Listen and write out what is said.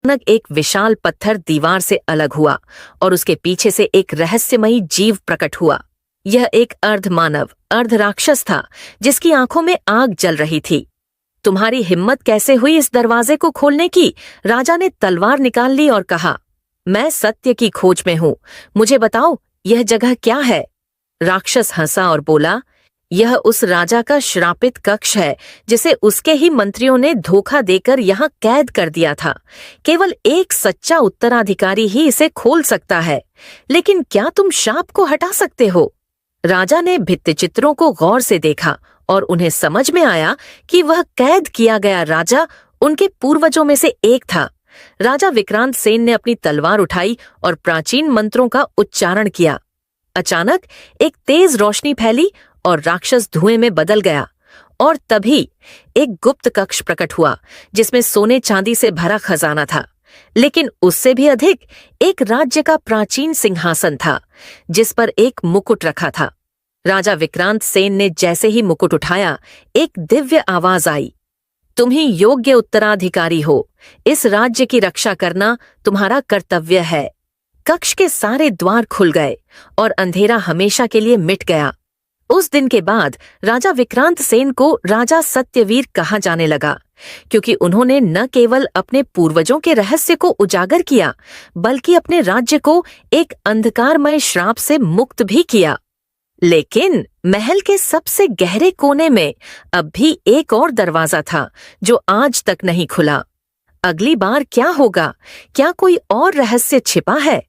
अचानक एक विशाल पत्थर दीवार से अलग हुआ और उसके पीछे से एक रहस्यमयी जीव प्रकट हुआ। यह एक अर्ध मानव अर्ध राक्षस था जिसकी आंखों में आग जल रही थी। तुम्हारी हिम्मत कैसे हुई इस दरवाजे को खोलने की? राजा ने तलवार निकाल ली और कहा, मैं सत्य की खोज में हूं, मुझे बताओ यह जगह क्या है? राक्षस हंसा और बोला, यह उस राजा का श्रापित कक्ष है जिसे उसके ही मंत्रियों ने धोखा देकर यहाँ कैद कर दिया था। केवल एक सच्चा उत्तराधिकारी ही इसे खोल सकता है। लेकिन क्या तुम शाप को हटा सकते हो? राजा ने भित्तिचित्रों को गौर से देखा और उन्हें समझ में आया कि वह कैद किया गया राजा उनके पूर्वजों में से एक था। राजा विक्रांत सेन ने अपनी तलवार उठाई और प्राचीन मंत्रों का उच्चारण किया। अचानक एक तेज रोशनी फैली और राक्षस धुएं में बदल गया और तभी एक गुप्त कक्ष प्रकट हुआ जिसमें सोने चांदी से भरा खजाना था। लेकिन उससे भी अधिक एक राज्य का प्राचीन सिंहासन था जिस पर एक मुकुट रखा था। राजा विक्रांत सेन ने जैसे ही मुकुट उठाया, एक दिव्य आवाज आई, तुम ही योग्य उत्तराधिकारी हो। इस राज्य की रक्षा करना तुम्हारा कर्तव्य है। कक्ष के सारे द्वार खुल गए और अंधेरा हमेशा के लिए मिट गया। उस दिन के बाद राजा विक्रांत सेन को राजा सत्यवीर कहा जाने लगा, क्योंकि उन्होंने न केवल अपने पूर्वजों के रहस्य को उजागर किया, बल्कि अपने राज्य को एक अंधकारमय श्राप से मुक्त भी किया। लेकिन महल के सबसे गहरे कोने में अब भी एक और दरवाजा था जो आज तक नहीं खुला। अगली बार क्या होगा? क्या कोई और रहस्य छिपा है?